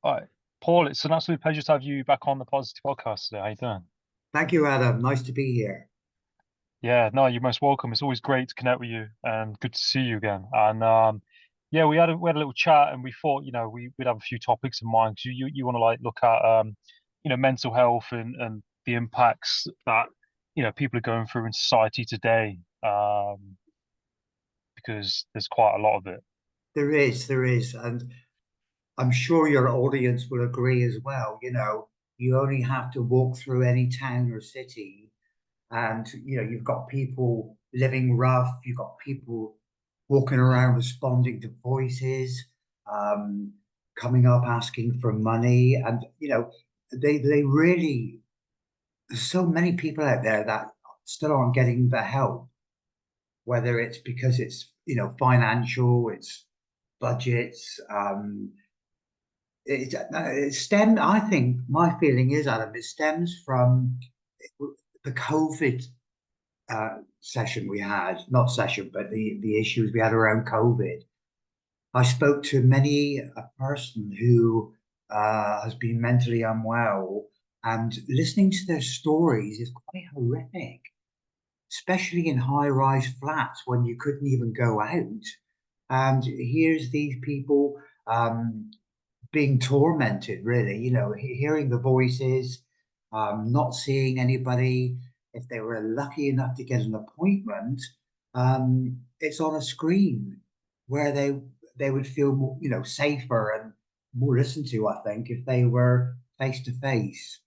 All right, Paul, it's an absolute pleasure to have you back on the Positive Podcast today. How you doing? Thank you, Adam. Nice to be here. Yeah, no, you're most welcome. It's always great to connect with you and good to see you again. And yeah, we had a little chat and we thought, we'd have a few topics in mind because you want to like look at mental health and the impacts that people are going through in society today. Because there's quite a lot of it. There is, and I'm sure your audience will agree as well. You only have to walk through any town or city, and you've got people living rough. You've got people walking around responding to voices, um, coming up asking for money, and they really. There's so many people out there that still aren't getting the help, whether it's because it's financial, it's budgets. It stems. I think my feeling is, Adam, it stems from the COVID session we had, not session, but the issues we had around COVID. I spoke to many a person who has been mentally unwell, and listening to their stories is quite horrific, especially in high-rise flats when you couldn't even go out. And here's these people being tormented, really, hearing the voices, not seeing anybody. If they were lucky enough to get an appointment, it's on a screen where they would feel more, safer and more listened to, I think, if they were face to face.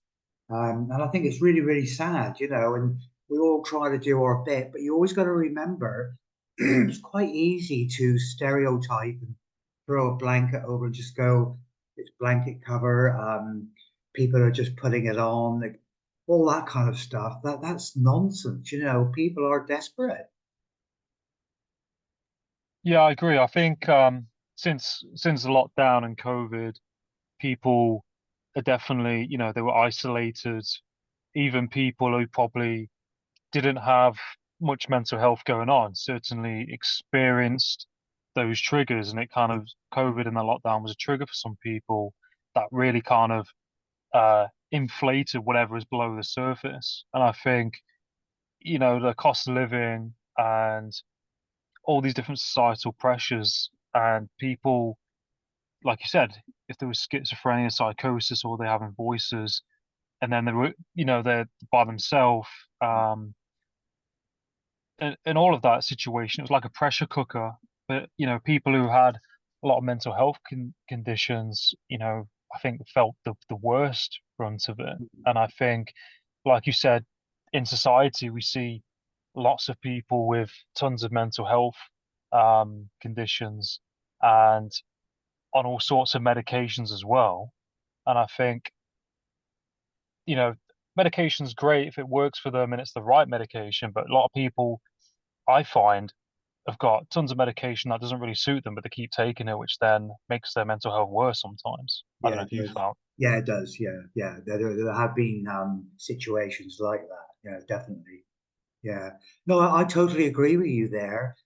And I think it's really, really sad, and we all try to do our bit, but you always got to remember it's quite easy to stereotype and throw a blanket over and just go, it's blanket cover. People are just putting it on, like, all that kind of stuff. That's nonsense. People are desperate. Yeah, I agree. I think since the lockdown and COVID, people are definitely, they were isolated. Even people who probably didn't have much mental health going on certainly experienced those triggers, and it kind of COVID and the lockdown was a trigger for some people that really kind of inflated whatever is below the surface. And I think, the cost of living and all these different societal pressures and people, like you said, if there was schizophrenia, psychosis, or they're having voices, and then they were, they're by themselves, um, and all of that situation, it was like a pressure cooker. But people who had a lot of mental health conditions, I think felt the worst brunt of it. And I think, like you said, in society we see lots of people with tons of mental health conditions and on all sorts of medications as well. And I think, you know, medication's great if it works for them and it's the right medication, but a lot of people I find have got tons of medication that doesn't really suit them, but they keep taking it, which then makes their mental health worse sometimes. I don't Yeah, know it if you does. found. Yeah, it does. Yeah, yeah. There have been situations like that. Yeah, definitely. Yeah. No, I totally agree with you there.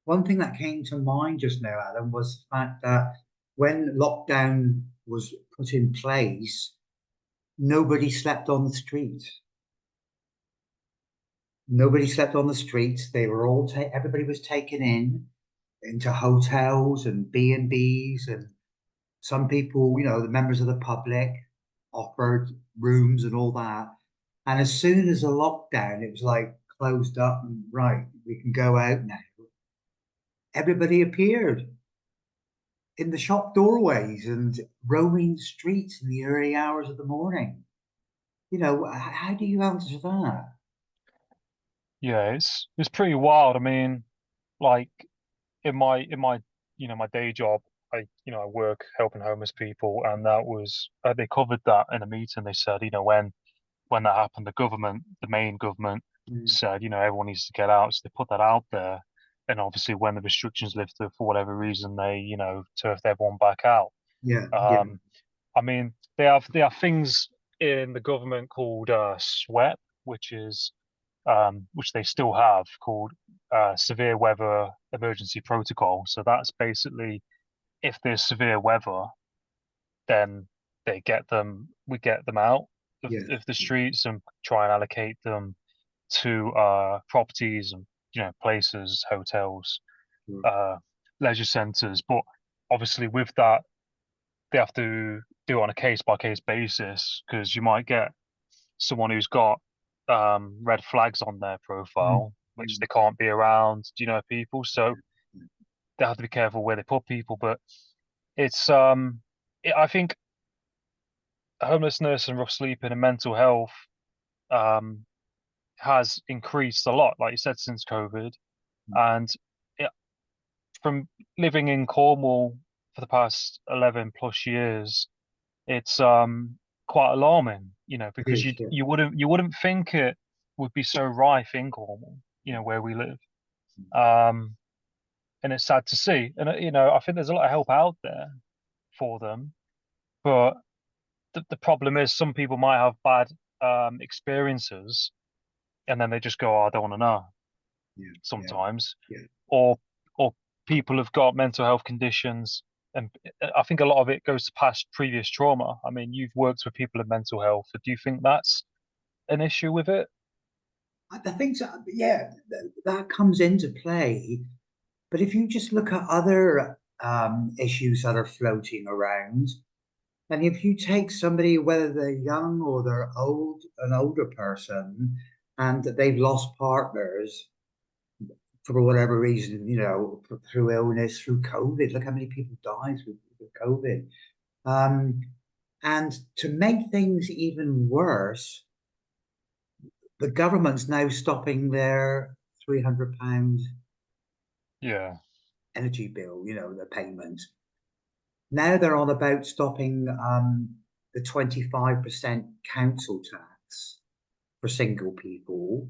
One thing that came to mind just now, Adam, was the fact that when lockdown was put in place, nobody slept on the streets. Nobody slept on the streets. They were all everybody was taken into hotels and B&Bs, and some people, the members of the public offered rooms and all that. And as soon as the lockdown, it was like closed up and right, we can go out now. Everybody appeared in the shop doorways and roaming the streets in the early hours of the morning. How do you answer that? Yeah, it's pretty wild. I mean, like in my my day job, I work helping homeless people, and that was they covered that in a meeting. They said, when that happened, the main government Mm. said, everyone needs to get out. So they put that out there. And obviously when the restrictions lifted for whatever reason, they, turfed everyone back out. Yeah, yeah, Um, I mean, they have things in the government called SWEP, which they still have called severe weather emergency protocol. So that's basically if there's severe weather, then we get them out yeah, of the streets and try and allocate them to properties and places, hotels, sure. uh, leisure centres. But obviously, with that, they have to do it on a case by case basis because you might get someone who's got red flags on their Mm, profile, which mm, they can't be around, people. So yeah, they have to be careful where they put people. But it's I think homelessness and rough sleeping and mental health um has increased a lot, like you said, since COVID. mm, And it, from living in Cornwall for the past 11 plus years, it's quite alarming, it because is, yeah. you wouldn't think it would be so rife in Cornwall, Mm, where we live. mm. Um, and it's sad to see. And I think there's a lot of help out there for them, but the problem is some people might have bad experiences, and then they just go, oh, I don't want to know Yeah, yeah, sometimes, yeah. or or people have got mental health conditions, and I think a lot of it goes to past previous trauma. I mean, you've worked with people in mental health. Do you think that's an issue with it? I think so. Yeah, that comes into play. But if you just look at other issues that are floating around, and if you take somebody, whether they're young or they're old, an older person, and they've lost partners for whatever reason, through illness, through COVID, look how many people died with COVID. Um, and to make things even worse, the government's now stopping their £300 Yeah. energy bill, the payment. Now they're on about stopping the 25% council tax for single people.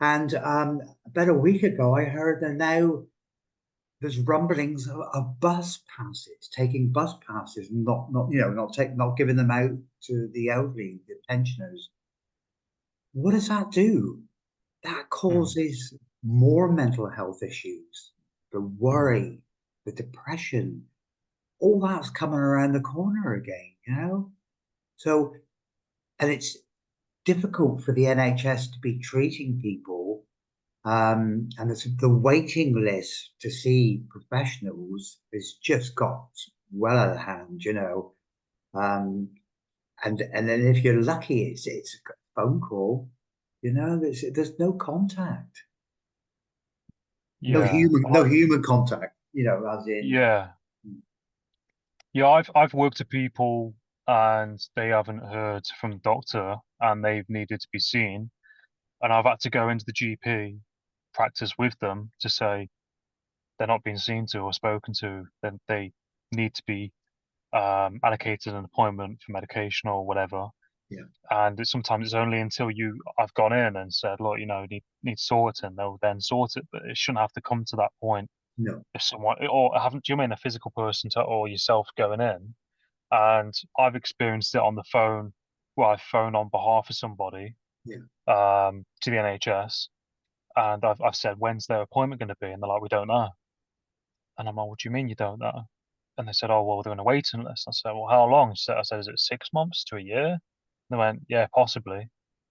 And about a week ago, I heard that now there's rumblings of bus passes, taking bus passes, and not giving them out to the elderly, the pensioners. What does that do? That Mm, causes more mental health issues, the mm, worry, the depression, all that's coming around the corner again. So, and it's difficult for the NHS to be treating people. And the waiting list to see professionals has just got well out of hand. Um, and then if you're lucky, it's a phone call. There's no contact, yeah. no human contact. As in, Yeah. Yeah, I've worked with people and they haven't heard from the doctor and they've needed to be seen. And I've had to go into the GP practice with them to say they're not being seen to or spoken to, then they need to be allocated an appointment for medication or whatever. yeah, And sometimes it's only until I've gone in and said, look, need sorting, they'll then sort it. But it shouldn't have to come to that point no, if someone or haven't do you mean a physical person or yourself going in? And I've experienced it on the phone where I phone on behalf of somebody yeah, to the NHS, and I've said, when's their appointment going to be? And they're like, we don't know. And I'm like, what do you mean you don't know? And they said, oh, well, they're on a waiting list. I said, well, how long? I said, is it 6 months to a year? They went, yeah, possibly.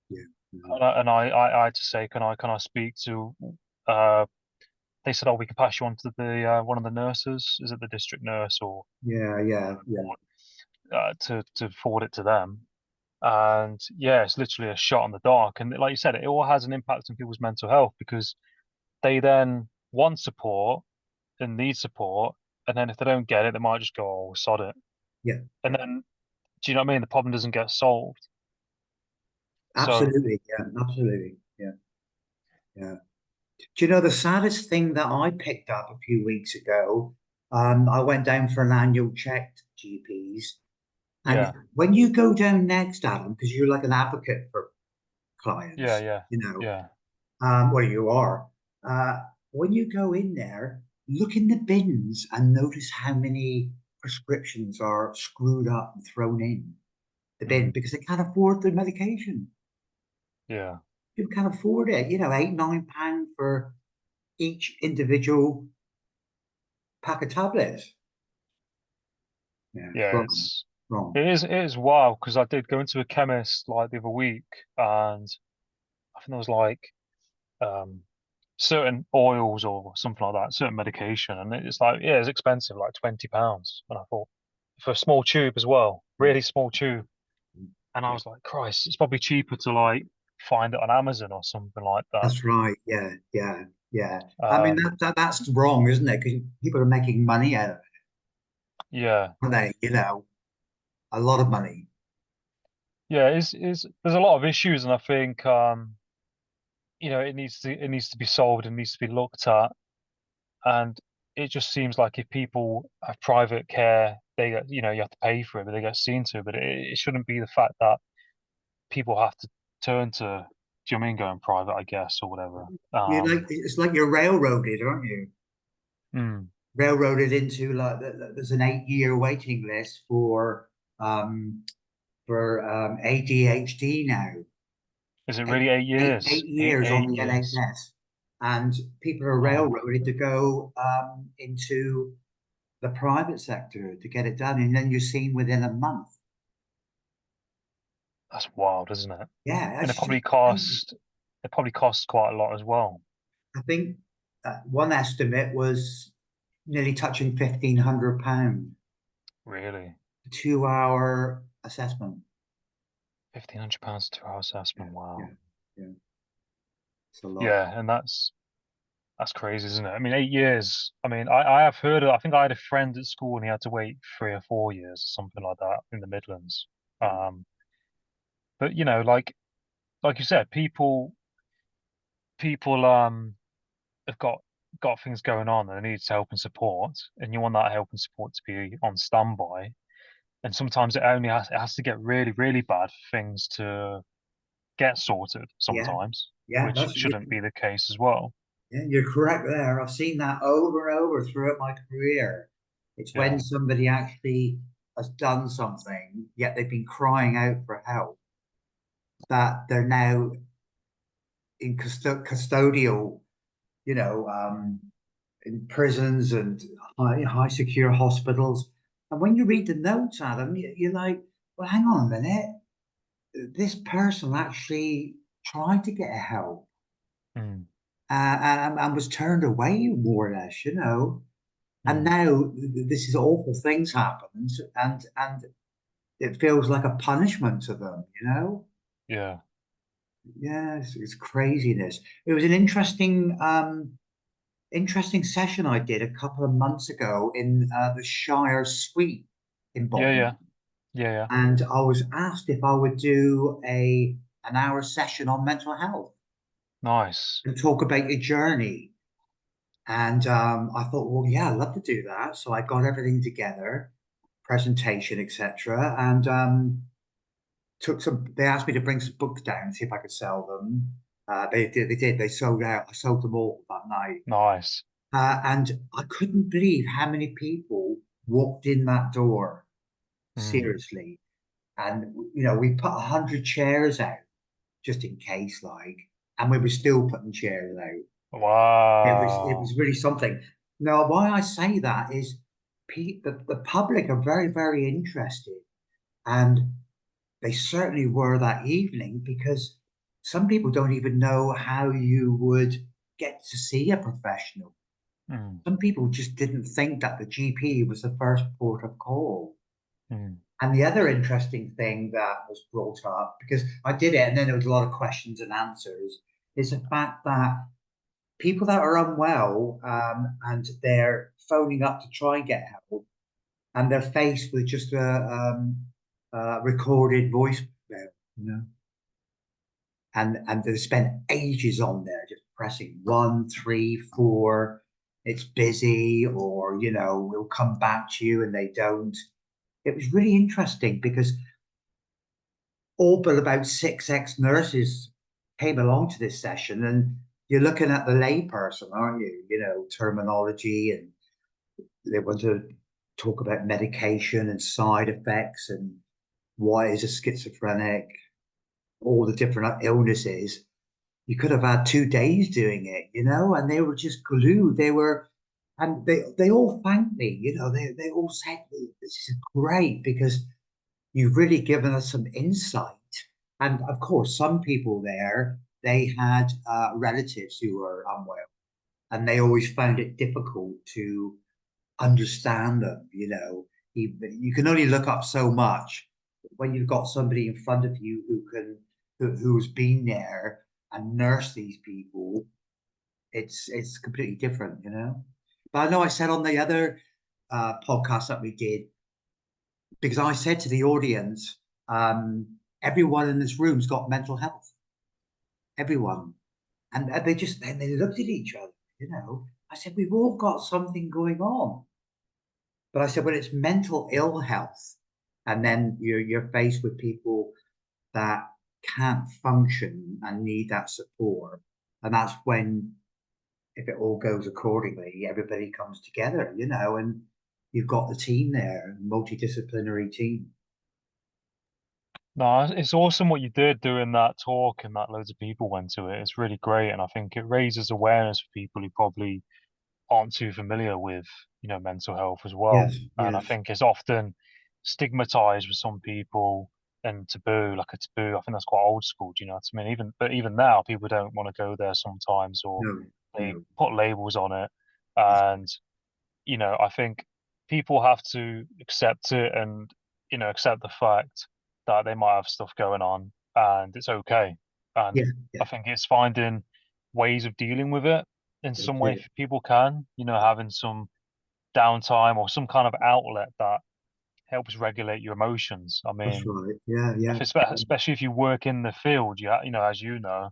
yeah, And I had to say, can I speak to, uh, they said, oh, we can pass you on to the one of the nurses. Is it the district nurse yeah, yeah, yeah, to forward it to them? And yeah, it's literally a shot in the dark. And like you said, it all has an impact on people's mental health because they then want support and need support. And then if they don't get it, they might just go, oh, sod it. yeah, And yeah. then, do you know what I mean? The problem doesn't get solved. So, Absolutely, yeah, absolutely, yeah, yeah. Do you know the saddest thing that I picked up a few weeks ago? I went down for an annual check to GPs, and yeah, when you go down next, Adam, because you're like an advocate for yeah, clients, yeah, you know, yeah, well, you are. Uh, when you go in there, look in the bins and notice how many prescriptions are screwed up and thrown in the bin mm, because they can't afford the medication. yeah, People can't afford it. £8, £9 for each individual pack of tablets. Yeah, it's yeah. wrong. wrong. It is wild because I did go into a chemist like the other week, and I think there was like um certain oils or something like that, certain medication, and it's like yeah, it's expensive, like £20. And I thought for a small tube as well, Yeah. really small tube, and I Yeah. was like, Christ, it's probably cheaper to like find it on Amazon or something like that. That's right. Yeah, yeah, yeah. I mean Um, that's wrong, isn't it? Because people are making money out of it, yeah, aren't they? You know, a lot of money. yeah, is there's a lot of issues, and I think it needs to be solved and needs to be looked at. And it just seems like if people have private care, they get, you have to pay for it, but they get seen to. But it shouldn't be the fact that people have to turn to, do you know what I mean, going private, I guess, or whatever. You like it's like you're railroaded, aren't you? Mm. Railroaded into like there's an 8 year waiting list um ADHD now. Is it Eight, really 8 years? eight Eight, years on eight the years. NHS, and people are Wow, railroaded to go into the private sector to get it done, and then you're seen within a month. that's wild, isn't it? Yeah, And that's just crazy. it probably costs quite a lot as well. I think one estimate was nearly touching £1,500, Really, 2 hour assessment. £1,500 2 hour Yeah, assessment. yeah, Wow. yeah. It's a lot. Yeah, and that's crazy, isn't it? I mean, 8 years. I mean, I have heard of, I think I had a friend at school and he had to wait 3 or 4 years, something like that, in the Midlands. Yeah, But like you said, people have got things going on and they need help and support, and you want that help and support to be on standby. And sometimes it has to get really, really bad for things to get sorted yeah, sometimes, yeah. which shouldn't be the case as well. Yeah, you're correct there. I've seen that over and over throughout my career. It's when Yeah. somebody actually has done something, yet they've been crying out for help, that they're now in custodial, you know, in prisons and high secure hospitals. And when you read the notes, Adam, you're like, well, hang on a minute. This person actually tried to get help Mm, and was turned away, more or less, you know. And mm, now this is awful things happened, and it feels like a punishment to them, you know. yeah. Yes, it's craziness. It was an interesting session I did a couple of months ago in the Shire Suite in Yeah, Bolton, yeah. Yeah, yeah. and I was asked if I would do a an hour session on mental health Nice. and talk about your journey. And I thought, well, yeah, I'd love to do that. So I got everything together, presentation, etc., and took some. They asked me to bring some books down, see if I could sell them. They did. They did. They sold out. I sold them all that night. Nice. And I couldn't believe how many people walked in that door. Mm. Seriously, and we put 100 chairs out just in case, like, and we were still putting chairs out. It was Wow. really something. Now, why I say that is, the public are very very interested, and they certainly were that evening because some people don't even know how you would get to see a professional. Mm, Some people just didn't think that the GP was the first port of call. mm. And the other interesting thing that was brought up, because I did it and then there was a lot of questions and answers, is the fact that people that are unwell and they're phoning up to try and get help, and they're faced with just a recorded voice, and they spend ages on there just pressing 1, 3, 4. It's busy, or we'll come back to you, and they don't. It was really interesting because all but about six ex-nurses came along to this session, and you're looking at the layperson, aren't you? Terminology, and they want to talk about medication and side effects and why is a schizophrenic, all the different illnesses. You could have had 2 days doing it, and they were just glued. And they all thanked me, they all said, this is great because you've really given us some insight. And of course, some people there, they had relatives who were unwell, and they always found it difficult to understand them. You can only look up so much when you've got somebody in front of you who's been there and nursed these people. It's completely different. But I know I said on the other podcast that we did, because I said to the audience, everyone in this room's got mental health, everyone, and they looked at each other. I said we've all got something going on, but I said when it's mental ill health, and then you're faced with people that can't function and need that support, and that's when, if it all goes accordingly, everybody comes together, and you've got the team there, multidisciplinary team. No, it's awesome what you did doing that talk and that loads of people went to it. It's really great, and I think it raises awareness for people who probably aren't too familiar with, mental health as well. Yes, And I yes, think it's often stigmatized with some people and taboo, like a taboo. I think that's quite old school, do you know what I mean? Even now, people don't want to go there sometimes, or no, they no, put labels on it. that's And I think people have to accept it and, accept the fact that they might have stuff going on and it's okay. And yeah, yeah, I think it's finding ways of dealing with it in that's some way it. if people can, having some downtime or some kind of outlet that helps regulate your emotions. I That's mean, right. Yeah, yeah, especially if you work in the field, as you mm,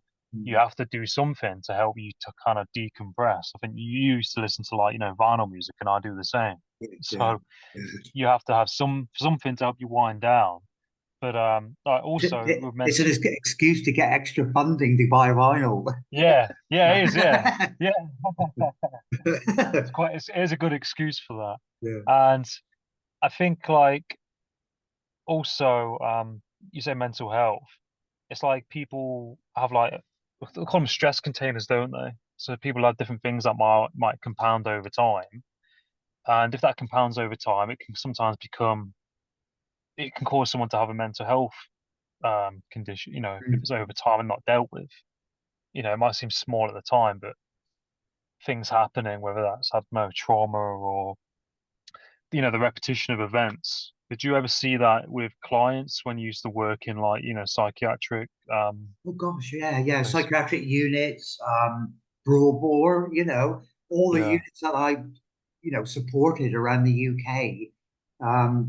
have to do something to help you to kind of decompress. I think you used to listen to like, vinyl music, and I do the same. yeah, yeah, So yeah. you have to have something to help you wind down. But like also with It's an mental, excuse to get extra funding to buy vinyl. yeah, yeah, it is, yeah. It is a good excuse for that. Yeah. And I think like also you say mental health. It's like people have like they call them stress containers, don't they? So people have different things that might compound over time, and if that compounds over time, it can cause someone to have a mental health condition. If it's Mm. over time and not dealt with, it might seem small at the time, but things happening, whether that's, I don't know, trauma or the repetition of events. Did you ever see that with clients when you used to work in like psychiatric Oh gosh, yeah, yeah. place? Psychiatric units, broad bore, all the Yeah, units that I supported around the UK.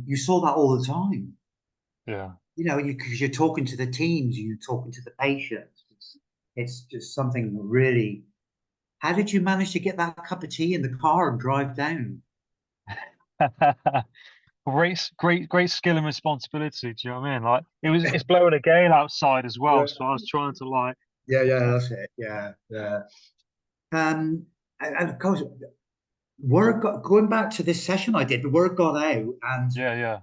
You saw that all the time. yeah. Because you're talking to the teams, you're talking to the patients. It's just something really. How did you manage to get that cup of tea in the car and drive down? Great skill and responsibility. Do you know what I mean? Like it's blowing a gale outside as well, Yeah, so I was trying to like, yeah, yeah, that's it. Yeah, yeah. And of course, going back to this session I did, the word got out, and yeah, yeah.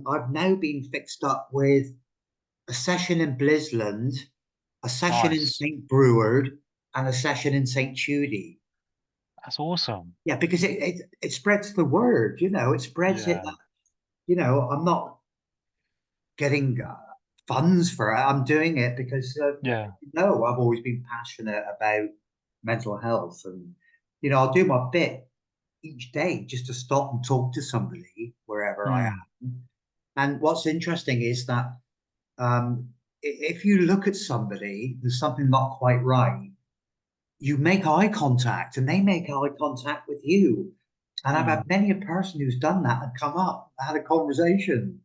I've now been fixed up with a session in Blisland, a session in Nice. St. Breward, and a session in St. Judy. That's awesome. Yeah, because it spreads the word, it spreads it. Yeah, I'm not getting funds for it. I'm doing it because yeah. I've always been passionate about mental health, and I'll do my bit each day just to stop and talk to somebody wherever I Hmm. am. And what's interesting is that if you look at somebody, there's something not quite right. You make eye contact, and they make eye contact with you. And I've Hmm. had many a person who's done that and come up, had a conversation.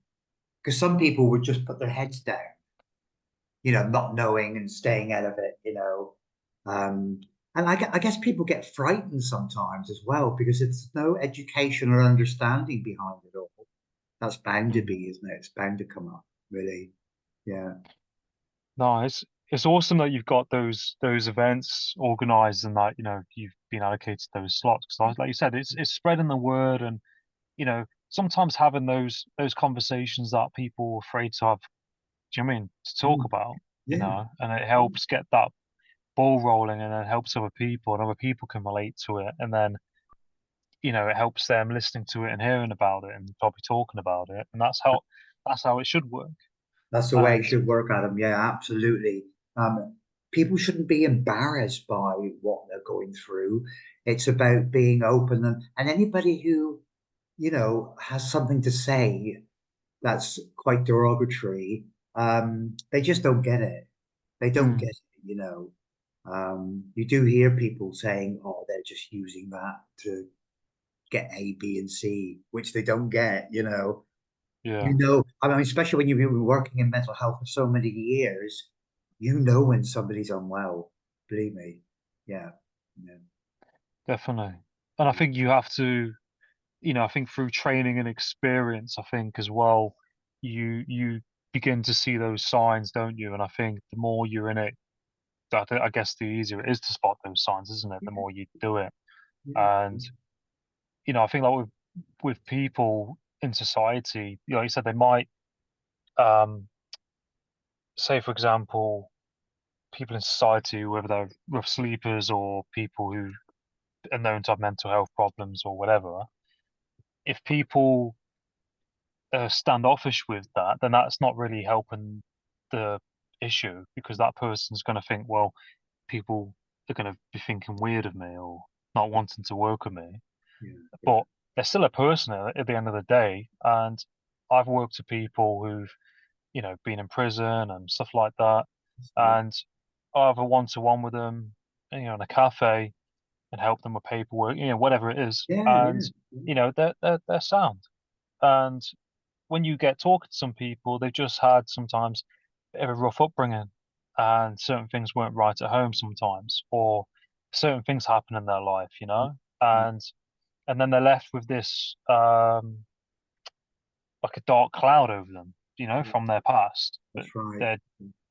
Because some people would just put their heads down, not knowing and staying out of it. Um, and I guess people get frightened sometimes as well because it's no education or understanding behind it all. That's bound to Hmm. be, isn't it? It's bound to come up, really. Yeah. No, it's awesome that you've got those events organized and that you've been allocated those slots because like you said, it's spreading the word and sometimes having those conversations that people are afraid to have. Do you know what I mean to talk Mm. about? Yeah. And it helps get that ball rolling and then helps other people and other people can relate to it and then it helps them listening to it and hearing about it and probably talking about it and that's how it should work. That's the way it And should work, Adam. Yeah, absolutely. People shouldn't be embarrassed by what they're going through. It's about being open, and anybody who, has something to say that's quite derogatory, they just don't get it. They don't get mm, it. You do hear people saying, "Oh, they're just using that to get A, B, and C," which they don't get. yeah, I mean, especially when you've been working in mental health for so many years, you know when somebody's unwell. Believe me. Yeah. Yeah. definitely. And I think you have to, I think through training and experience, I think as well, you begin to see those signs, don't you? And I think the more you're in it, I guess the easier it is to spot those signs, isn't it? The Yeah. more you do it. Yeah. And, I think like with people in society, like you said, they might um say, for example, people in society, whether they're rough sleepers or people who are known to have mental health problems or whatever, if people standoffish with that, then that's not really helping the issue because that person's going to think, well, people are going to be thinking weird of me or not wanting to work with me. Yeah. Yeah. But they're still a person at the end of the day. And I've worked with people who've, been in prison and stuff like that. That's good. And I have a one-to-one with them, in a cafe and help them with paperwork, whatever it is. Yeah. And, Yeah. Yeah. they're sound. And when you get talking to some people, they've just had sometimes a bit of a rough upbringing and certain things weren't right at home sometimes, or certain things happen in their life, Yeah. and then they're left with this like a dark cloud over them, Yeah. from their past, but That's right. they're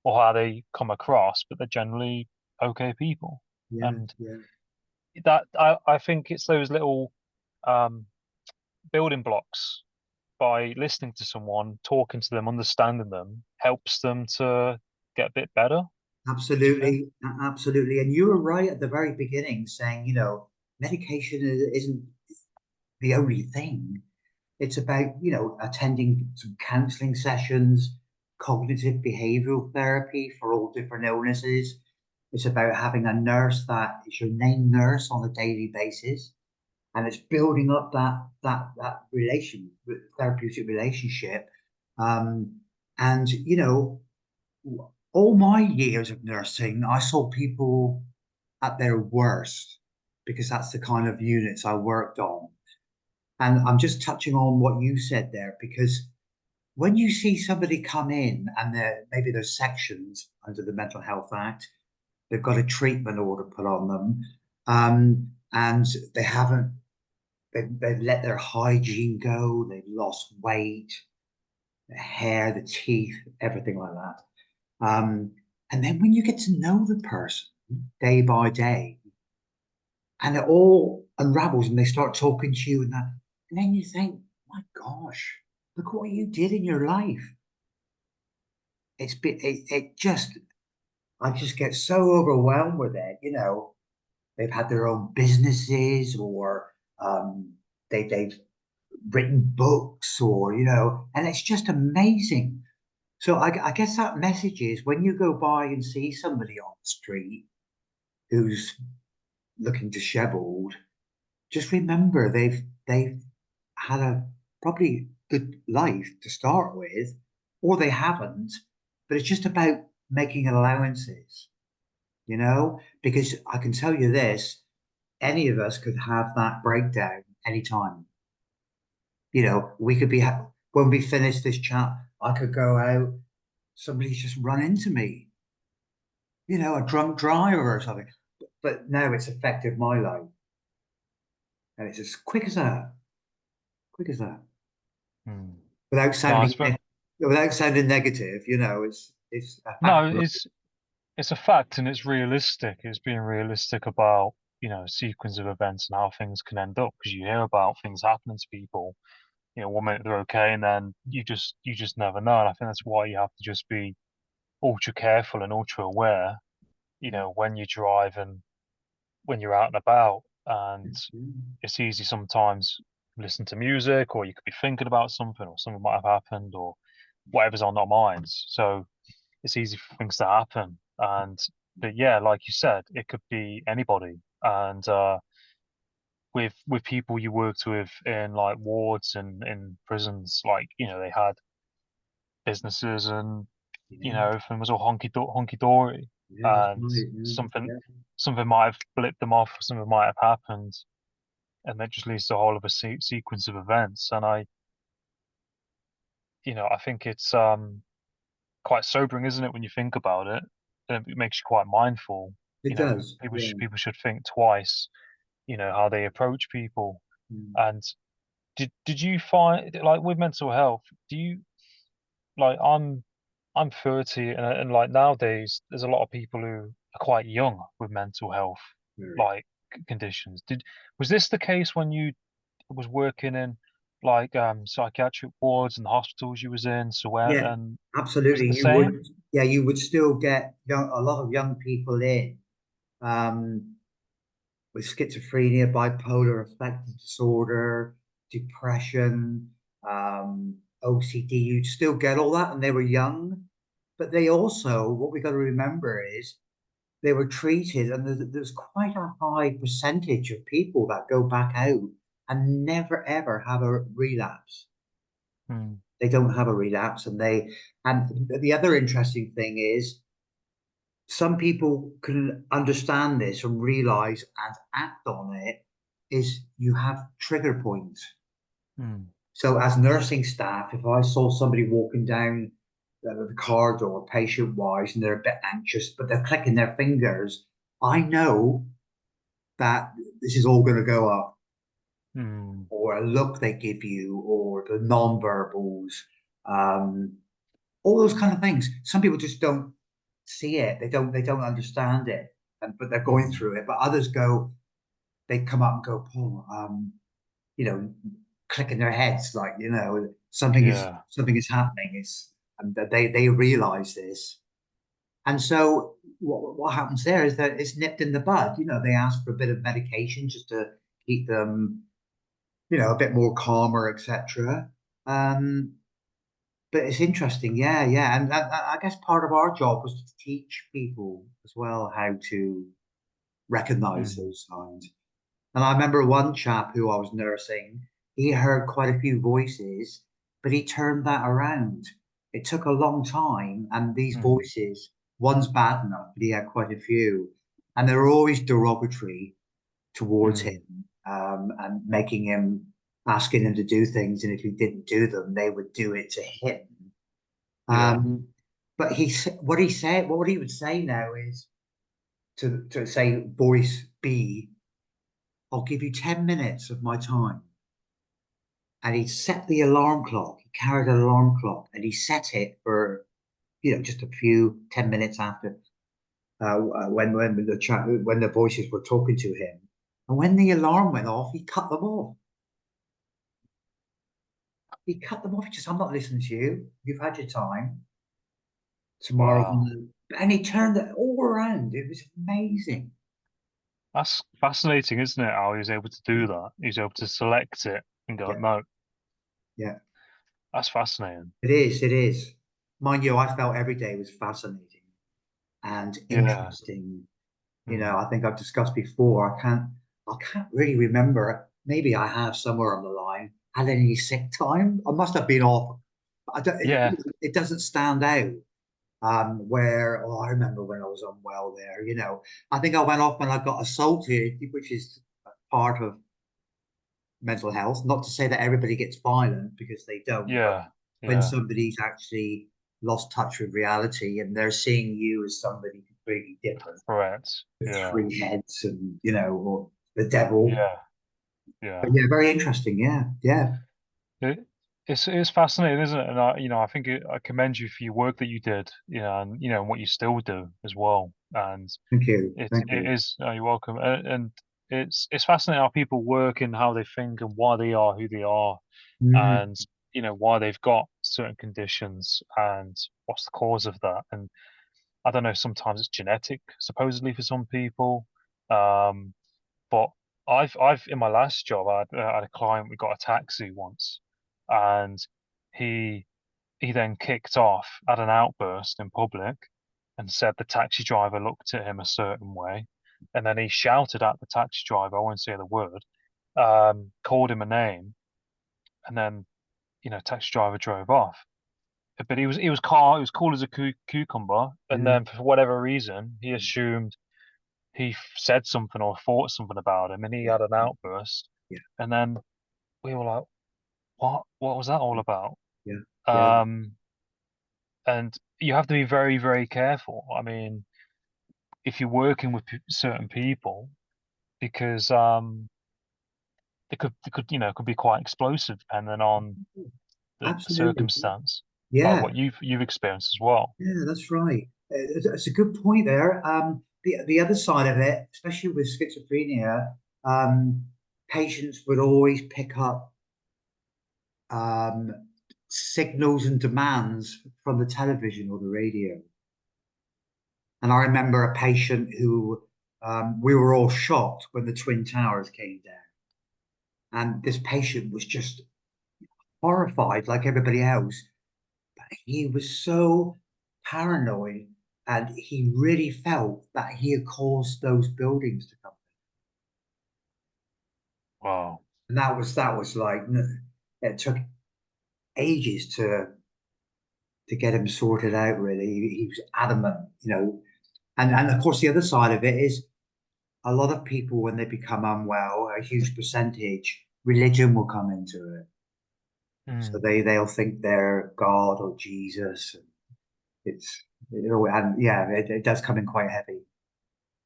or how they come across, but they're generally okay people. Yeah. And Yeah. that I think it's those little um building blocks by listening to someone, talking to them, understanding them, helps them to get a bit better. Do you think? Absolutely. Absolutely. And you were right at the very beginning saying, medication isn't the only thing. It's about, attending some counseling sessions, cognitive behavioral therapy for all different illnesses. It's about having a nurse that is your name nurse on a daily basis. And it's building up that therapeutic relationship. Um, and all my years of nursing, I saw people at their worst because that's the kind of units I worked on. And I'm just touching on what you said there because when you see somebody come in and maybe there's sections under the Mental Health Act, they've got a treatment order put on them, and they've let their hygiene go, they've lost weight, the hair, the teeth, everything like that. And then when you get to know the person day by day, and it all unravels and they start talking to you and then you think, my gosh, look what you did in your life. It just I just get so overwhelmed with it. They've had their own businesses or they've written books or and it's just amazing. So I guess that message is when you go by and see somebody on the street who's looking disheveled, just remember they've had a probably good life to start with, or they haven't. But it's just about making allowances, because I can tell you this: any of us could have that breakdown anytime. We could be when we finish this chat, I could go out, somebody's just run into me, a drunk driver or something. But now it's affected my life, and it's as quick as that. Hmm. without No, sounding without sounding negative, it's a no, fact. it's a fact and it's realistic. It's being realistic about, sequence of events and how things can end up because you hear about things happening to people, one minute they're okay and then you just never know. And I think that's why you have to just be ultra careful and ultra aware, when you drive and when you're out and about. And it's easy sometimes to listen to music or you could be thinking about something or something might have happened or whatever's on our minds. So it's easy for things to happen. And but yeah, like you said, it could be anybody. And with people you worked with in like wards and in prisons, like they had businesses and Yeah, everything was all honky dory, yeah, that's and right. something Yeah, something might have blipped them off, something might have happened, and that just leads to a whole of a sequence of events. And I think it's quite sobering, isn't it, when you think about it? It makes you quite mindful. it does. Yeah. People should think twice, how they approach people. Mm. And did you find like with mental health, do you like I'm 30, and like nowadays there's a lot of people who are quite young with mental health Very. like conditions. Did Was this the case when you was working in like psychiatric wards and hospitals you was in? So Yeah, and was it absolutely. the You would, same? yeah, you would still get a lot of young people in um, with schizophrenia, bipolar affective disorder, depression, OCD. You'd still get all that, and they were young. But they also, what we got to remember is they were treated, and there's quite a high percentage of people that go back out and never ever have a relapse. Mm, They don't have a relapse, and the other interesting thing is some people can understand this and realize and act on it is you have trigger points. mm, So as nursing staff, if I saw somebody walking down the corridor patient wise and they're a bit anxious but they're clicking their fingers, I know that this is all going to go up, mm, or a look they give you, or the non-verbals, um, all those kind of things. Some people just don't see it. They don't understand it, but they're going mm. through it. But others go, they come up and go, Paul, you know, clicking their heads like Yeah. something is happening. It's and they realize this, and so what happens there is that it's nipped in the bud. They ask for a bit of medication just to keep them a bit more calmer, etc. Um, but it's interesting, yeah, yeah, and I guess part of our job was to teach people as well how to recognize Mm, those signs. And I remember one chap who I was nursing, he heard quite a few voices, but he turned that around. It took a long time, and these mm, voices, one's bad enough, but he had quite a few, and they were always derogatory towards mm. him, and making him asking him to do things, and if he didn't do them, they would do it to him. Yeah. But what he would say now is to say, voice B, I'll give you 10 minutes of my time. And he'd set the alarm clock. He carried an alarm clock, and he set it for just a few 10 minutes after when the voices were talking to him. And when the alarm went off, he cut them off. He cut them off. He just, I'm not listening to you. You've had your time. Tomorrow, Wow. and he turned it all around. It was amazing. That's fascinating, isn't it? How he was able to do that. He was able to select it and go, Yeah, no, yeah. that's fascinating. It is. It is. Mind you, I felt every day was fascinating and Yeah. interesting. Mm. I think I've discussed before. I can't really remember. Maybe I have somewhere on the line had any sick time. I must have been off. I don't. Yeah. It doesn't stand out. Where I remember when I was unwell there. I think I went off when I got assaulted, which is part of mental health. Not to say that everybody gets violent because they don't, but Yeah. when Yeah. somebody's actually lost touch with reality and they're seeing you as somebody completely different, Correct. with Yeah. three heads and or the devil. Yeah. But Yeah. yeah, very interesting. Yeah, yeah. It, it's fascinating, isn't it? And I think I commend you for your work that you did, and and what you still do as well. And Thank you. Thank it you. is you're welcome. And it's fascinating how people work and how they think and why they are who they are, Mm, and why they've got certain conditions and what's the cause of that. And I don't know, sometimes it's genetic, supposedly for some people. Um, but I've in my last job, I had a client. We got a taxi once, and he he then kicked off, had an outburst in public, and said the taxi driver looked at him a certain way, and then he shouted at the taxi driver, I won't say the word, called him a name, and then taxi driver drove off. But he was cool as a cucumber, and Yeah, then for whatever reason, he assumed he said something or thought something about him, and he yeah, had an outburst, yeah, and then we were like, "What? What was that all about?" yeah, yeah. Um, and you have to be very, very careful. I mean, if you're working with certain people, because it could be quite explosive depending on the Absolutely. circumstance, like Yeah, what you've experienced as well. yeah, that's right. It's a good point there. The other side of it, especially with schizophrenia, um, patients would always pick up um, signals and demands from the television or the radio. And I remember a patient who we were all shocked when the Twin Towers came down. And this patient was just horrified, like everybody else. But he was so paranoid and he really felt that he had caused those buildings to come. Wow. And that was like, it took ages to get him sorted out, really. He was adamant. And of course, the other side of it is a lot of people, when they become unwell, a huge percentage, religion will come into it. So Mm. they'll think they're God or Jesus. It's and yeah, it does come in quite heavy.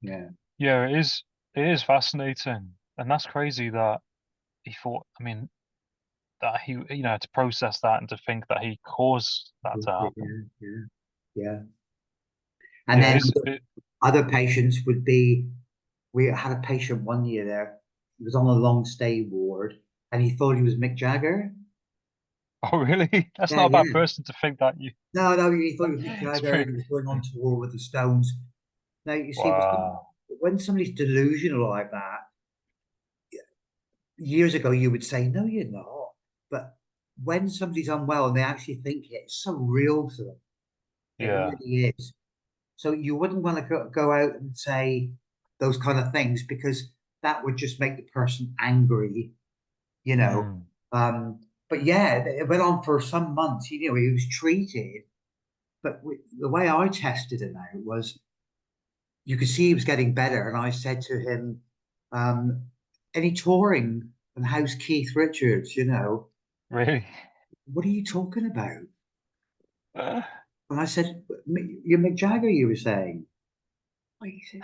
Yeah, Yeah, it is. It is fascinating, and that's crazy that he thought. I mean, that he, to process that and to think that he caused that to yeah, happen. yeah, yeah. And Yeah, then it's it. other patients would be. We had a patient one year there. He was on a long stay ward, and he thought he was Mick Jagger. Oh, really? That's Yeah, not a bad yeah. person to think that you. No, no, he thought he was Mick It's Jagger, and pretty. he was going on tour with the Stones. Now you see, Wow. when somebody's delusional like that, years ago you would say, "No, you're not." But when somebody's unwell and they actually think it, it's so real to them. It Yeah. really is. So you wouldn't want to go out and say those kind of things because that would just make the person angry, you know. Mm. Um, but yeah, it went on for some months. He was treated, but the way I tested it out was you could see he was getting better, and I said to him, um, "Any touring? And how's Keith Richards? Really? What are you talking about?" And I said, "You're Mick Jagger, you were saying." What he said,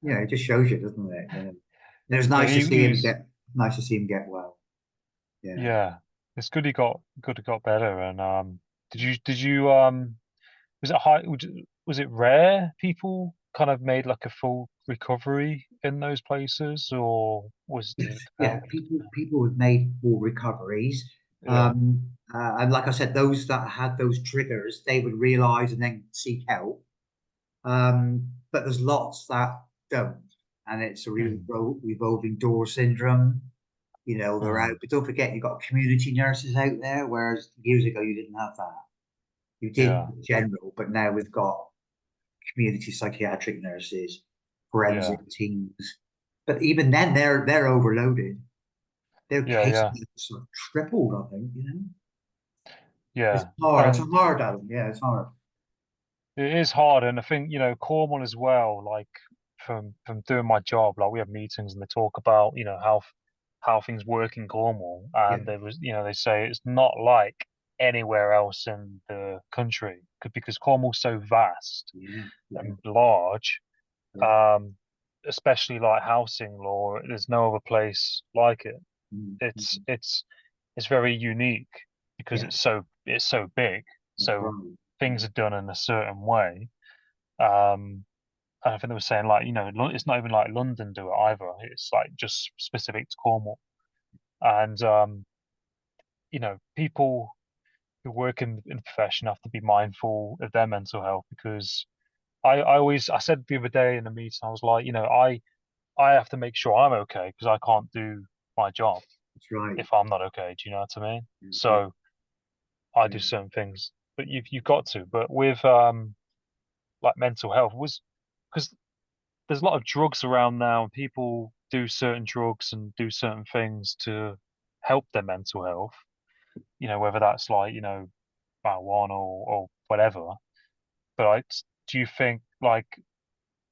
it just shows you, doesn't it? And it was Yeah, nice to see he him was. get well. Yeah. Yeah, it's good he got better. And did you was it was it rare people kind of made like a full recovery in those places, or did Yes, it yeah. depend? People have made full recoveries. Yeah. And like I said, those that had those triggers, they would realize and then seek help. But there's lots that don't. And it's a Mm, revolving door syndrome. They're out. mm, But don't forget, you've got community nurses out there, whereas years ago you didn't have that. You did yeah, in general, but now we've got community psychiatric nurses, yeah, forensic teams. But even then, they're overloaded. Their yeah, case yeah, sort of tripled, I think. It's yeah. hard. It's And hard, Adam. Yeah, it's hard. it is hard, and I think Cornwall as well. Like from doing my job, like we have meetings and they talk about how things work in Cornwall, Yeah, and there was they say it's not like anywhere else in the country because Cornwall's so vast yeah, yeah, and large. yeah. Um, especially like housing law, there's no other place like it. Mm, It's mm. it's it's very unique because Yeah, it's so big. that's So right. Yeah, things are done in a certain way. Um, and I think they were saying like, it's not even like London do it either. It's like just specific to Cornwall. And people who work in the profession have to be mindful of their mental health because I said the other day in a meeting, I was like, I have to make sure I'm okay because I can't do my job that's right. if I'm not okay. Do you know what I mean? Yeah, yeah, So I Yeah. do certain things, but you've got to. But with like mental health was because there's a lot of drugs around now, and people do certain drugs and do certain things to help their mental health. Whether that's like, marijuana or whatever. But like, do you think like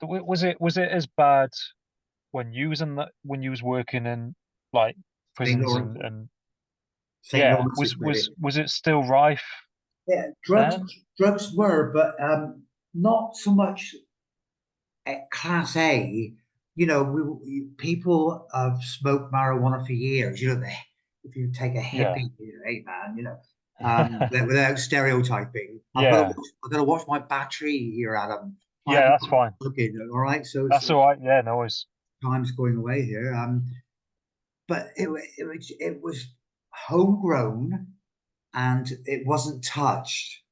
was it as bad when you was working in like St. prisons Lawrence, and St. yeah, Lawrence is was where was it. was it still rife Yeah, then? drugs were, but not so much at Class A. People have smoked marijuana for years. If you take a Yeah. hippie, hey man, without stereotyping, Yeah. I've got to watch my battery here, Adam. Yeah, Five that's fine. looking, all right. So it's That's all right. Yeah, no worries. time's going away here. But it was homegrown and it wasn't touched.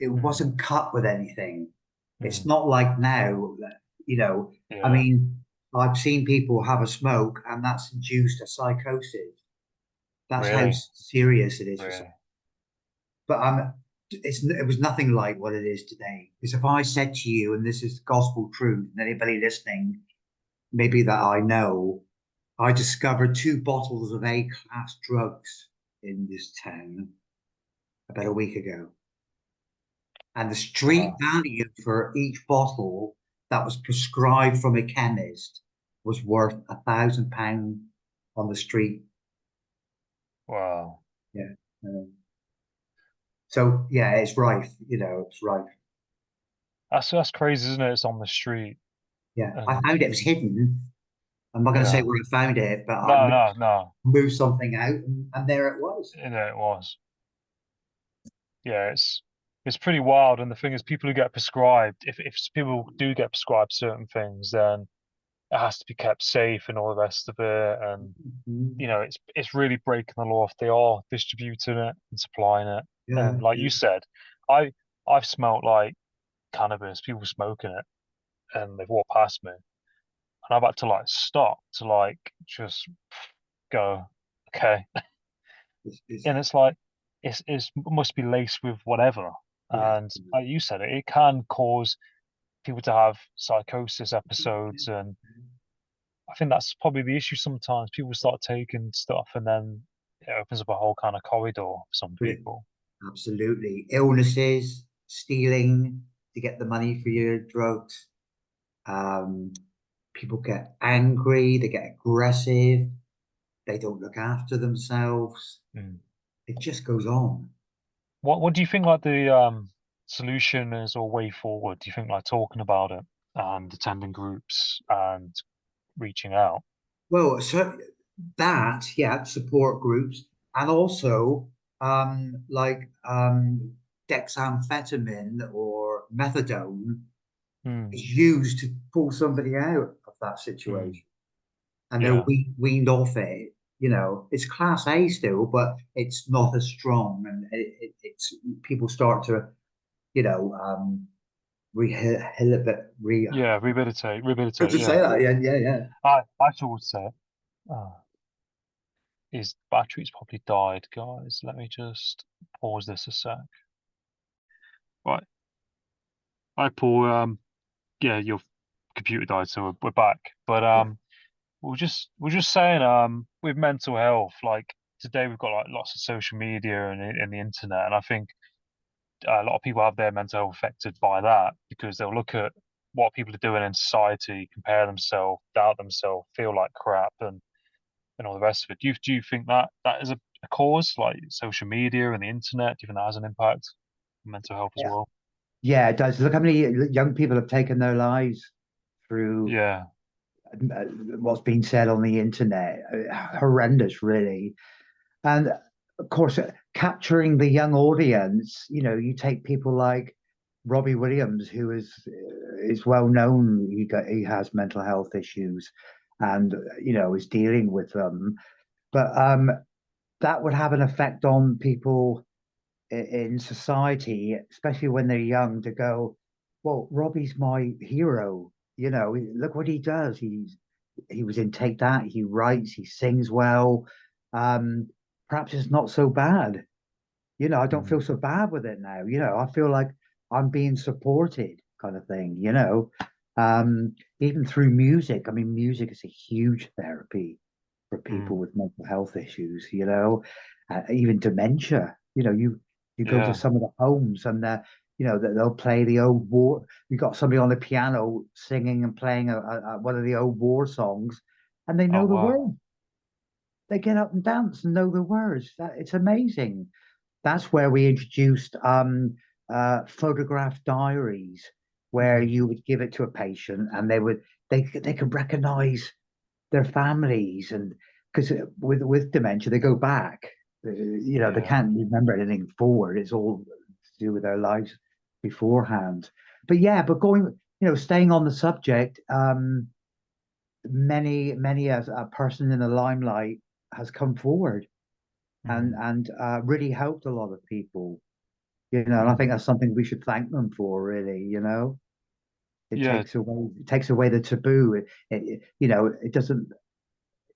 It Mm, wasn't cut with anything. It's mm, not like now that, you know, I yeah. mean, I've seen people have a smoke and that's induced a psychosis. That's how Really? serious it is for some. Really? But it was nothing like what it is today. Because if I said to you, and this is gospel truth, and anybody listening, maybe that I know, I discovered 2 bottles of A-class drugs in this town about a week ago. And the street Wow. value for each bottle that was prescribed from a chemist was worth £1,000 on the street. Wow. Yeah. So yeah, it's rife. It's rife. That's crazy, isn't it? It's on the street. Yeah, I And found it was hidden. I'm not going to say yeah. where I found it, but I No, no, no. moved something out, and there it was. It was. Yeah, it's pretty wild. And the thing is, people who get prescribed, if people do get prescribed certain things, then it has to be kept safe and all the rest of it. And Mhm. it's really breaking the law if they are distributing it and supplying it. Yeah, And like yeah. you said, I I've smelt like cannabis, people smoking it, and they've walked past me, and I've had to like stop to like just go, okay. It's And it's like it must be laced with whatever. yeah. And like you said, it can cause people to have psychosis episodes, and I think that's probably the issue sometimes. People start taking stuff and then it opens up a whole kind of corridor for some Yeah, people. absolutely. Illnesses, stealing to get the money for your drugs. Um, People get angry, they get aggressive, they don't look after themselves. Mm. It just goes on. What do you think like the solution is or way forward? Do you think like talking about it and attending groups and reaching out? Well, so that, yeah, support groups, and also like dexamphetamine or methadone Mm, is used to pull somebody out of that mm, situation, and they're yeah. weaned off it. It's class A still, but it's not as strong, and it's people start to, you know, rehabilitate. Yeah, Good rehabilitate, to say yeah. that. Yeah, yeah, yeah. I too would say it. His battery's probably died, guys. Let me just pause this a sec. Right. Hi Paul, yeah, your computer died, so we're back. But Yeah. we're just saying, with mental health, like today we've got like lots of social media and the internet, and I think a lot of people have their mental health affected by that because they'll look at what people are doing in society, compare themselves, doubt themselves, feel like crap, and all the rest of it. Do you think that that is a cause, like social media and the internet? Do you think that has an impact on mental health as Yeah. well? Yeah, it does. Look how many young people have taken their lives through Yeah. what's been said on the internet. Horrendous, really. And of course, capturing the young audience, you take people like Robbie Williams, who is well known. He has mental health issues, and is dealing with them. But that would have an effect on people in society, especially when they're young, to go, well, Robbie's my hero. Look what he does. He was in Take That. He writes. He sings well. Um, Perhaps it's not so bad. I don't feel mm, so bad with it now. I feel like I'm being supported, kind of thing. Even through music. I mean, music is a huge therapy for people mm. with mental health issues, even dementia. You go to Yeah. some of the homes and they'll play the old war. You got somebody on the piano singing and playing one of the old war songs, and they Oh know the wow. words. They get up and dance and know the words. It's amazing. That's where we introduced photograph diaries, where Mm, you would give it to a patient and they could recognize their families, and because with dementia they go back, they yeah. can't remember anything forward. It's all to do with their lives beforehand. But yeah, but staying on the subject, many as a person in the limelight has come forward and Mm, really helped a lot of people. And I mm. think that's something we should thank them for, really. It Yeah. takes away the taboo. It doesn't,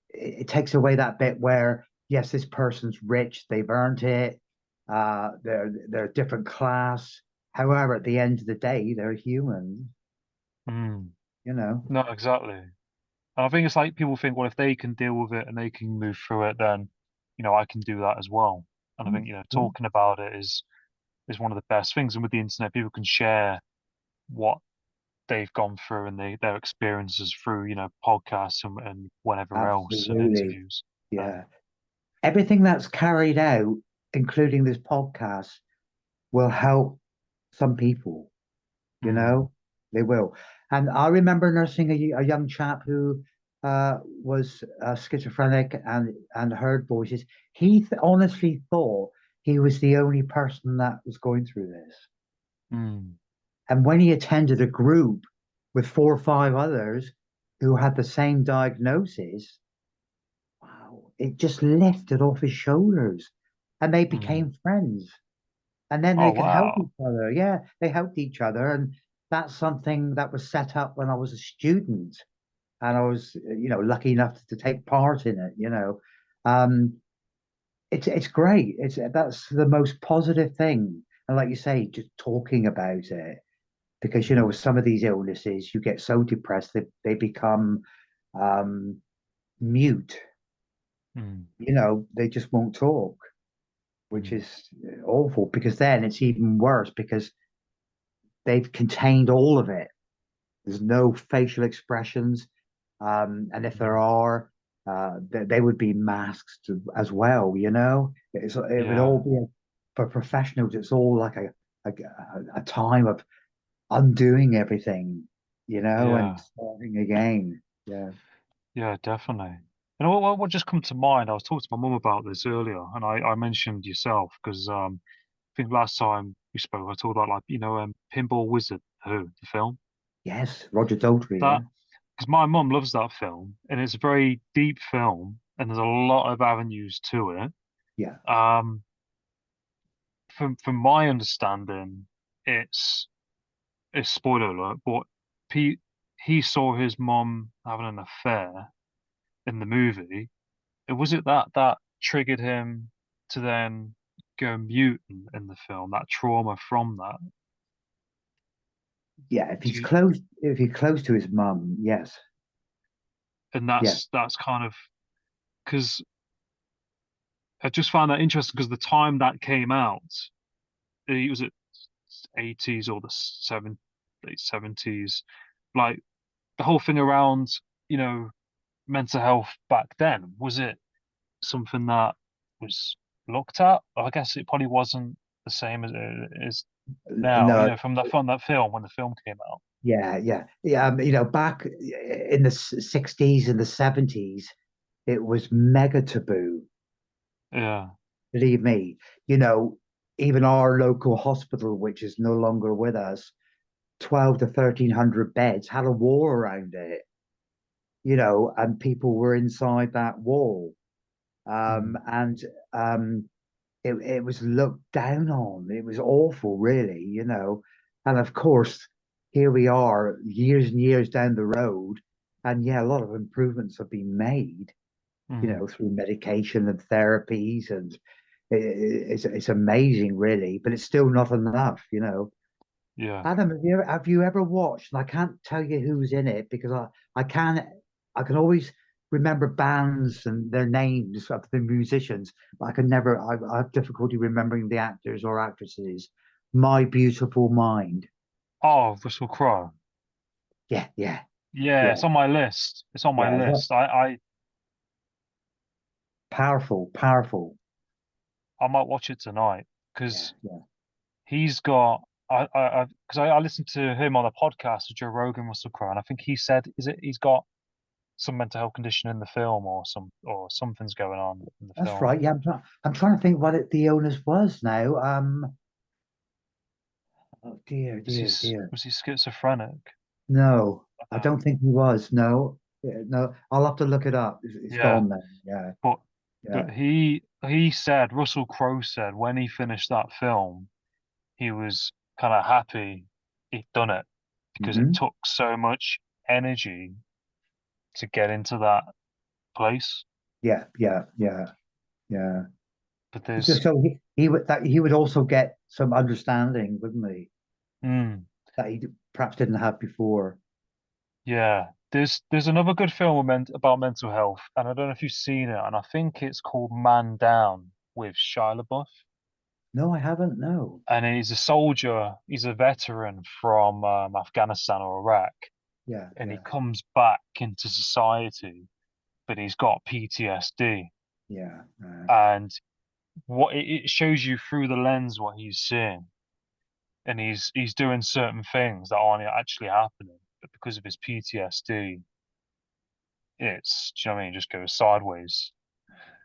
it takes away that bit where, yes, this person's rich, they've earned it, they're a different class. However, at the end of the day, they're human, Mm. you know. No, exactly. And I think it's like people think, well, if they can deal with it and they can move through it, then, I can do that as well. And I think, Yeah, talking about it is one of the best things. And with the internet, people can share what they've gone through and their experiences through, podcasts and whatever else and absolutely. interviews. Yeah. Everything that's carried out, including this podcast, will help some people, you Mm, know, they will. And I remember nursing a young chap who was schizophrenic and heard voices. He honestly thought he was the only person that was going through this. mm, And when he attended a group with 4 or 5 others who had the same diagnosis, wow, it just lifted off his shoulders and they mm. became friends. And then Oh, they could help wow. each other. Yeah, they helped each other. And that's something that was set up when I was a student and I was, lucky enough to take part in it. Um, it's great. That's the most positive thing. And like you say, just talking about it, because Mm, with some of these illnesses, you get so depressed that they become um, mute. mm, They just won't talk, which mm. is awful. Because then it's even worse because they've contained all of it. There's no facial expressions. And if there Mm. are, they would be masked as well, It would all Yeah. be, for professionals, it's all like a, a time of undoing everything, and Yeah. starting again. Yeah. Yeah, definitely. And what just come to mind, I was talking to my mum about this earlier, and I mentioned yourself because I think last time we spoke, I talked about like, Pinball Wizard, the film. Yes, Roger Daltrey, That yeah. because my mum loves that film, and it's a very deep film, and there's a lot of avenues to it. Yeah. Um, from my understanding, it's spoiler alert, but Pete he saw his mum having an affair in the movie. And was it that triggered him to then go mute in the film? That trauma from that? Yeah, Do you, if he's close to his mum, yes. and Yeah. that's kind of because I just found that interesting because the time that came out, it was it 80s or the 70s, like the whole thing around, you know, mental health back then, was it something that was looked at? I guess it probably wasn't the same as it is now, No, from that film when the film came out. yeah, yeah. Yeah, back in the 60s and the 70s, it was mega taboo. Yeah. Believe me, you know, even our local hospital, which is no longer with us, 12 to 1300 beds, had a wall around it, and people were inside that wall. Mm, And it was looked down on. It was awful, really. And of course, here we are years and years down the road. And yeah, a lot of improvements have been made, mm, through medication and therapies and it's amazing, really, but it's still not enough, you know. Yeah. Adam, have you ever watched? And I can't tell you who's in it because I can always remember bands and their names of the musicians, but I can never. I have difficulty remembering the actors or actresses. My Beautiful Mind. Oh, Russell Crowe. Yeah, yeah, Yeah, yeah, it's on my list. It's on my yeah. list. Powerful, powerful. I might watch it tonight Yeah, because yeah. he's got I listened to him on a podcast with Joe Rogan, Russell Crowe, and I think he said is it he's got some mental health condition in the film or something's going on in the That's film. right. Yeah, I'm trying to think what the illness was now. Oh dear, dear, dear. Was he schizophrenic? No, I Um, don't think he was. No, yeah, no. I'll have to look it up. It's yeah, gone now. Yeah, but yeah. he said Russell Crowe said when he finished that film he was kind of happy he'd done it because it Hmm. took so much energy to get into that place. Yeah, yeah, yeah, yeah. But It's just there's so he would also get some understanding, wouldn't he? mm, That he perhaps didn't have before. yeah, there's another good film about mental health, and I don't know if you've seen it, and I think it's called Man Down with Shia LaBeouf. No, I haven't. No. And he's a soldier, he's a veteran from Afghanistan or Iraq, Yeah, and he yeah, comes back into society, but he's got PTSD, yeah. and it shows you through the lens what he's seeing, and he's doing certain things that aren't actually happening, but because of his PTSD, do you know what I mean, just goes sideways.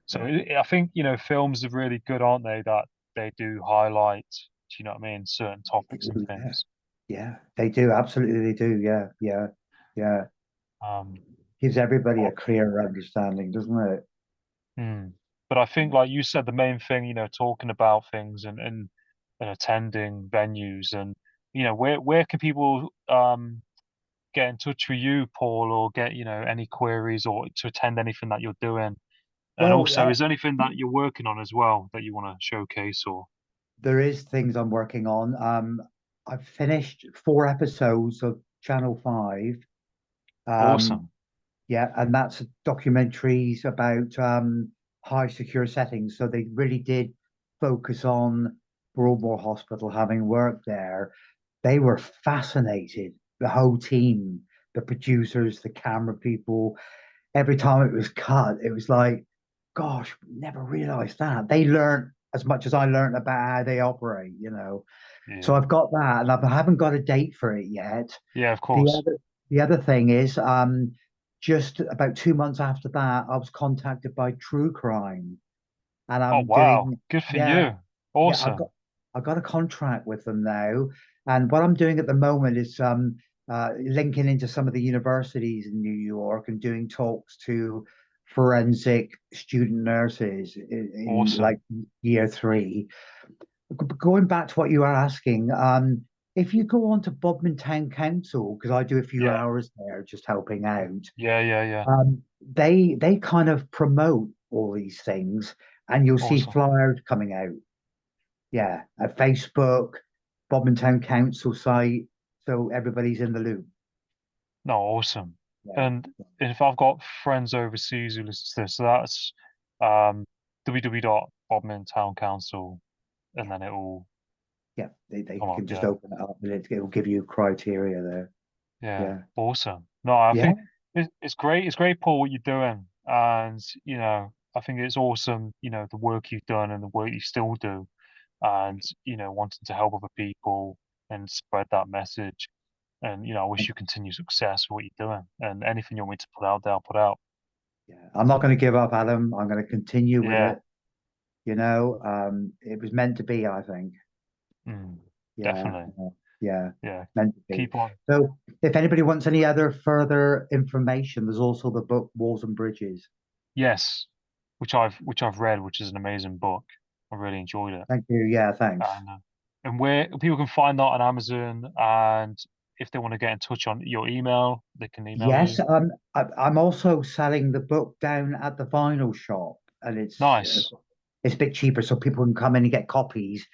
So I think films are really good, aren't they? That they do highlight, do you know what I mean, certain They topics and do. Yeah, things. yeah. They do. Absolutely, they do. Yeah, yeah, yeah. Um, Gives everybody a but, clearer understanding, doesn't it? hmm. But I think, like you said, the main thing, talking about things and attending venues, and where can people get in touch with you, Paul, or get any queries or to attend anything that you're doing? And Well, also, is there anything that you're working on as well that you want to showcase or there is things I'm working on. I've finished 4 episodes of Channel 5. Um, awesome? yeah, and that's documentaries about high secure settings. So they really did focus on Broadmoor Hospital, having worked there. They were fascinated, the whole team, the producers, the camera people. Every time it was cut, it was like, gosh, never realized that. They learned as much as I learned about how they operate. So Yeah, I've got that, and I haven't got a date for it yet. yeah, of The course. other the other thing is, just about 2 months after that, I was contacted by True Crime, and Oh I'm wow, doing, good for yeah, you. yeah, I've got Awesome. I got a contract with them now, and what I'm doing at the moment is linking into some of the universities in New York and doing talks to forensic student nurses in Awesome. like year 3. Going back to what you were asking, if you go on to Bodmin Town Council, because I do a few Yeah, hours there just helping out, yeah, yeah, yeah. they kind of promote all these things, and you'll see Awesome. flyers coming out. Yeah, at Facebook, Bodmin Town Council site, so everybody's in the loop. No, awesome. Yeah, And if I've got friends overseas who listen to this, so that's um www.bodmintown.council, and yeah, then it will yeah. They come up. can just Yeah, open it up and it'll give you criteria there. yeah, Yeah, awesome. No, I yeah, think it's great. It's great, Paul, what you're doing, and I think it's awesome. The work you've done and the work you still do, and wanting to help other people and spread that message. And I wish you continued success for what you're doing. And anything you want me to put out there, I'll put out. yeah. I'm not going to give up, Adam. I'm going to continue with Yeah, it. It was meant to be, I think. mm, Yeah, definitely. yeah, Yeah, meant to be. keep on. So, if anybody wants any other further information, there's also the book Walls and Bridges. Yes, which I've read, which is an amazing book. I really enjoyed it. Thank you. Yeah, thanks. And where people can find that on Amazon, and if they want to get in touch on your email, they can email Yes, you. I'm also selling the book down at the vinyl shop, and it's Nice. it's a bit cheaper, so people can come in and get copies.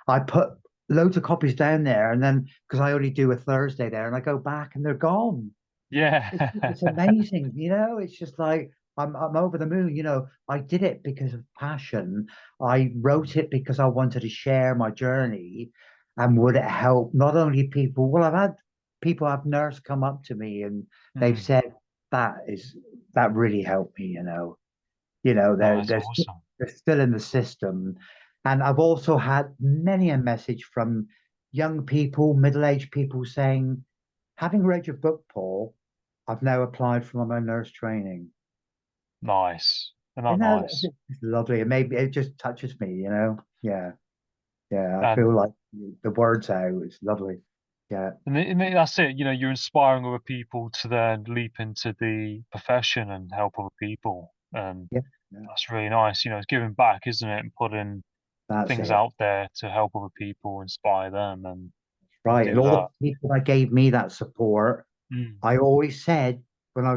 I put loads of copies down there, and then because I only do a Thursday there, and I go back and they're gone. Yeah. It's amazing, you know. It's just like I'm over the moon. You know, I did it because of passion. I wrote it because I wanted to share my journey, and would it help not only people? Well, I've had people have nurse come up to me and they've Mm. said that is that really helped me. You know No, that's awesome. they're still in the system, and I've also had many a message from young people, middle-aged people saying, having read your book, Paul, I've now applied for my nurse training. Nice. Isn't that And that nice? it's lovely. And maybe it just touches me, you know? Yeah. Yeah. I And feel like the words out. It's lovely. Yeah. that's it. You know, you're inspiring other people to then leap into the profession and help other people. And Yeah. Yeah. that's really nice. You know, it's giving back, isn't it? And putting That's things it. out there to help other people, inspire them, and Right. And do all that. the people that gave me that support, Mm. I always said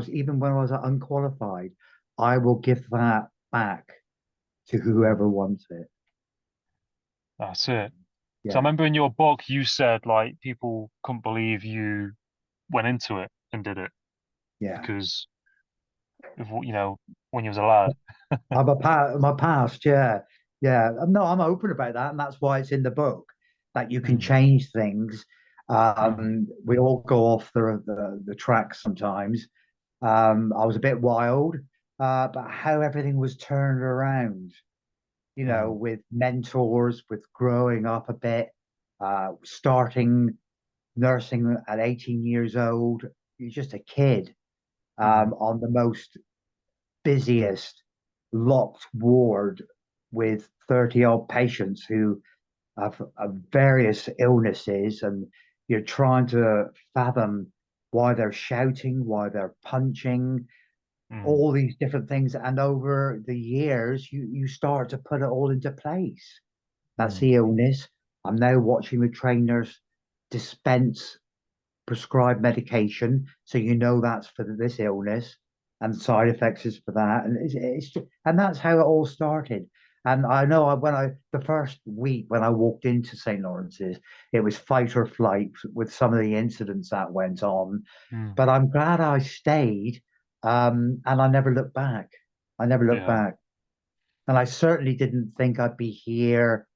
even when I was unqualified, I will give that back to Mm. whoever wants it. That's it. So I Yeah. remember in your book you said like people couldn't believe you went into it and did it Yeah. because of what you know when you was a lad. My past, yeah, yeah. No, I'm open about that, and that's why it's in the book that you can Mm. change things. Mm. We all go off the track sometimes. I was a bit wild, but how everything was turned around, you know, Mm. with mentors, with growing up a bit, starting nursing at 18 years old. You're just a kid Mm. on the most busiest locked ward with 30 odd patients who have various illnesses, and you're trying to fathom why they're shouting, why they're punching, Mm. all these different things. And over the years, you start to put it all into place. That's Mm. the illness. I'm now watching the trainers dispense prescribed medication, so you know that's for this illness, and side effects is for that, and and that's how it all started. And I know when I the first week when I walked into St. Lawrence's, it was fight or flight with some of the incidents that went on. Mm. But I'm glad I stayed, and I never looked back. I never looked Yeah. back, and I certainly didn't think I'd be here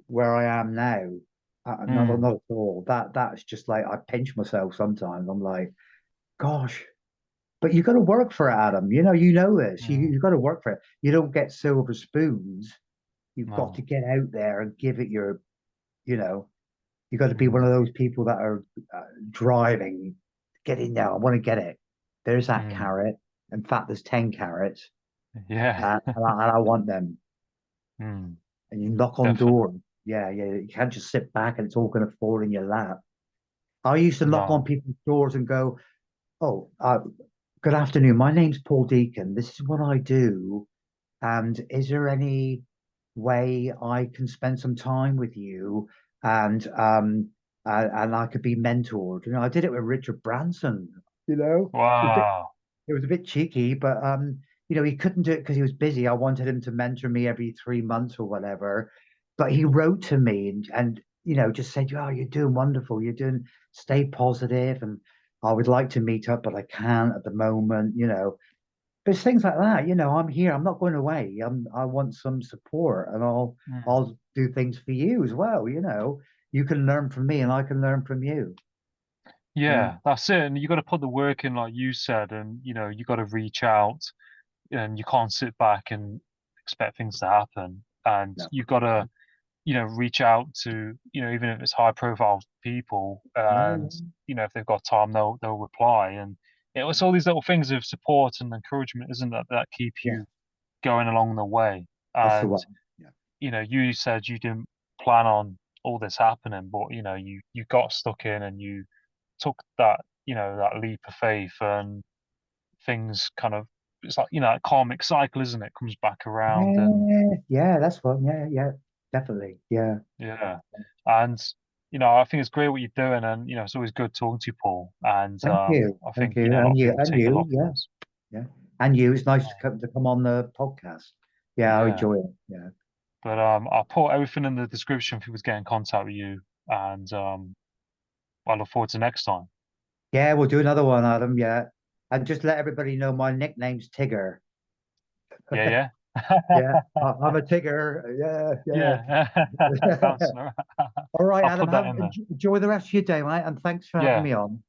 where I am now. Mm. Not at all. That's just like I pinch myself sometimes. I'm like, gosh, but you got to work for it, Adam. You know this. Mm. You got to work for it. You don't get silver spoons. You've got to No. get out there and give it your. You know, you got to be one Mm. of those people that are driving. Get in there. I want to get it. There's that Mm. carrot. In fact, there's 10 carrots, Yeah. and I want them. Mm. And you knock on Definitely. doors. Yeah, yeah. You can't just sit back and it's all going to fall in your lap. I used to knock on No. people's doors and go, "Oh, good afternoon. My name's Paul Deacon. This is what I do. And is there any way I can spend some time with you and I could be mentored?" I did it with Richard Branson. It was a bit Wow. it was a bit cheeky, but he couldn't do it because he was busy. I wanted him to mentor me every 3 months or whatever. But he wrote to me and just said, "Oh, you're doing wonderful. You're doing stay positive, and I would like to meet up, but I can't at the moment." But it's things like that. I'm here. I'm not going away. I want some support, and Mm. I'll do things for you as well. You can learn from me, and I can learn from you. Yeah, Yeah, that's it. And you got to put the work in, like you said, and you got to reach out, and you can't sit back and expect things to happen. And no, you got to, reach out to, even if it's high profile people, yeah, and yeah, if they've got time, they'll reply. And it's all these little things of support and encouragement, isn't it, that keep yeah. you going along the way. That's the And one. Yeah, you said you didn't plan on all this happening, but you got stuck in and you took that that leap of faith, and things kind of, it's like that karmic cycle, isn't it? Comes back around. And yeah, yeah. That's one. Yeah, yeah, definitely. Yeah. yeah, and I think it's great what you're doing, and it's always good talking to you, Paul. And Thank you, I thank think you, a lot and of you, people and take a you. lot from Yeah, this. yeah, and you. It's nice to come on the podcast. Yeah, I Yeah. enjoy it. Yeah. But I'll put everything in the description for people to get in contact with you, and I look forward to next time. Yeah, we'll do another one, Adam. Yeah. And just let everybody know my nickname's Tigger. Yeah, Yeah, yeah. I'm a Tigger. Yeah, Yeah. yeah. Bouncing around. All right, I'll Adam, put that in there. enjoy the rest of your day, mate, and thanks for having Yeah. me on.